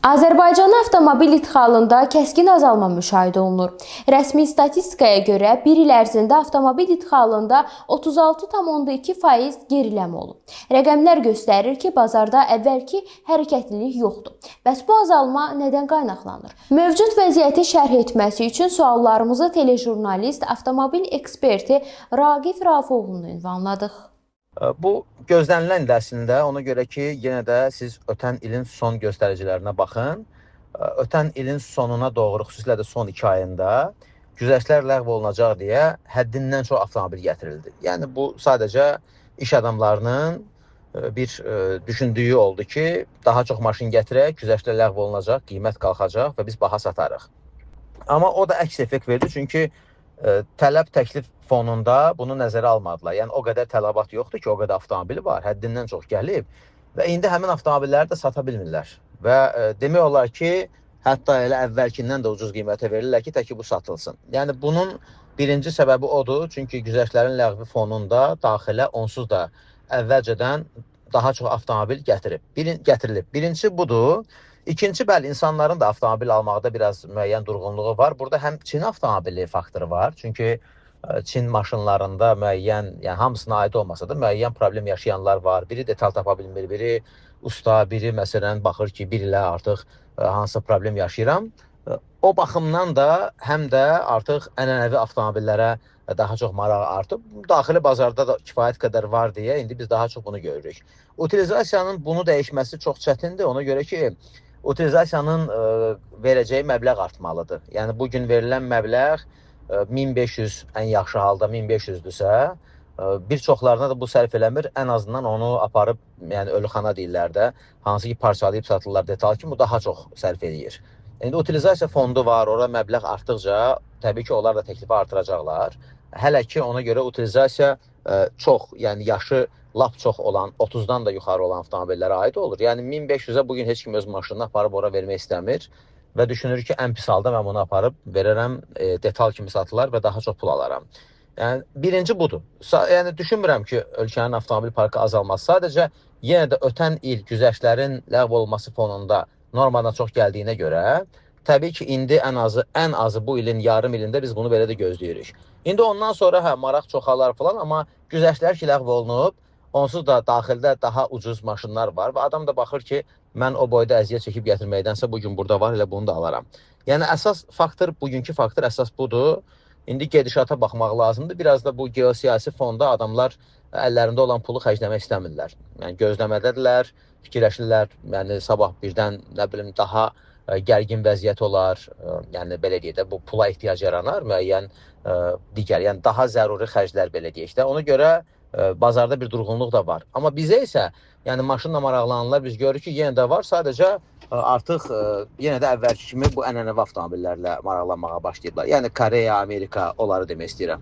Azərbaycanın avtomobil ixalında kəskin azalma müşahidə olunur. Rəsmi statistikaya görə bir il ərzində avtomobil ixalında 36,2% geriləmə olub. Rəqəmlər göstərir ki, bazarda əvvəlki hərəkətlilik yoxdur. Bəs bu azalma nədən qaynaqlanır? Mövcud vəziyyəti şərh etməsi üçün suallarımızı telejurnalist, avtomobil eksperti Raqif Rafoğlu'na ünvanladıq. Bu gözlənilən də əslində, ona görə ki, yenə də siz ötən ilin son göstəricilərinə baxın. Ötən ilin sonuna doğru, xüsusilə də son 2 ayında güzəştlər ləğv olunacaq deyə həddindən çox avtomobil gətirildi. Yəni bu sadəcə iş adamlarının bir düşündüyü oldu ki, daha çox maşın gətirək, güzəştlər ləğv olunacaq, qiymət qalxacaq və biz baha satarıq. Amma o da əks effekt verdi, çünki tələb təklif fonunda bunu nəzərə almadılar. Yəni o qədər tələbat yoxdur ki, o qədər avtomobil var, həddindən çox gəlib və indi həmin avtomobilləri də sata bilmirlər. Və demək olar ki, hətta elə əvvəlkindən də ucuz qiymətə verirlər ki, təki bu satılsın. Yəni bunun birinci səbəbi odur, çünki güzəştlərin ləğvi fonunda daxilə onsuz da əvvəlcədən daha çox avtomobil gətirilib. Birincisi budur. İkinci, bəli, insanların da avtomobil almaqda biraz müəyyən durğunluğu var. Burada həm Çin avtomobili faktoru var. Çünki Çin maşınlarında müəyyən, yəni hamısına aid olmasa da müəyyən problem yaşayanlar var. Biri detal tapa bilmir, biri usta, biri məsələn baxır ki, bir ilə artıq hansısa problem yaşayıram. O baxımdan da həm də artıq ənənəvi avtomobillərə daha çox maraq artıb. Daxili bazarda da kifayət qədər var deyə indi biz daha çox bunu görürük. Utilizasiyanın bunu dəyişməsi çox çətindir. Ona görə ki, utilizasiyanın verəcəyi məbləğ artmalıdır. Yəni bugün verilən məbləğ 1500, ən yaxşı halda 1500-dürsə, bir çoxlarına da bu sərf eləmir. Ən azından onu aparıb, yəni ölüxana deyirlər də, hansı ki parçalayıb satırlar detal kimi, bu daha çox sərf edir. İndi utilizasiya fondu var, orada məbləğ artdıqca təbii ki, onlar da təklifi artıracaqlar. Hələ ki ona görə utilizasiya çox, yəni yaşı lap çox olan, 30-dan da yuxarı olan avtomobillərə aid olur. Yəni 1500-ə bugün heç kim öz maşınını aparıb ora vermək istəmir və düşünür ki, ən pis halda mən bunu aparıb verərəm, detal kimi satılar və daha çox pul alaram. Yəni birinci budur. Yəni düşünmürəm ki, ölkənin avtomobil parkı azalmaz. Sadəcə yenə də ötən il güzəştlərin ləğv olunması fonunda normadan çox gəldiyinə görə, təbii ki, indi ən azı bu ilin yarım ilində biz bunu belə də gözləyirik. İndi ondan sonra maraq çoxalar falan, amma güzəştlər ki, ləğv olunub, onsuz da daxildə daha ucuz maşınlar var və adam da baxır ki, mən o boyda əziyyət çəkib gətirməkdənsə bugün burada var, elə bunu da alaram. Yəni əsas faktor, bugünkü faktor əsas budur. İndi gedişata baxmaq lazımdır. Biraz da bu geosiyasi fonda adamlar əllərində olan pulu xərcləmək istəmirlər. Yəni gözləmədədirlər, fikirləşirlər, yəni sabah birdən, nə bilim, daha gərgin vəziyyət olar, yəni belə deyək də, bu pula ehtiyac yaranar, müəyyən digər, yəni daha zəruri xərclər belə deyək də. Ona görə bazarda bir durğunluq da var. Amma bizə isə, yəni maşınla maraqlananlar biz görürük ki, yenə də var, sadəcə artıq yenə də əvvəlki kimi bu ənənəvi avtomobillərlə maraqlanmağa başlayıblar. Yəni Koreya, Amerika, onları demək istəyirəm.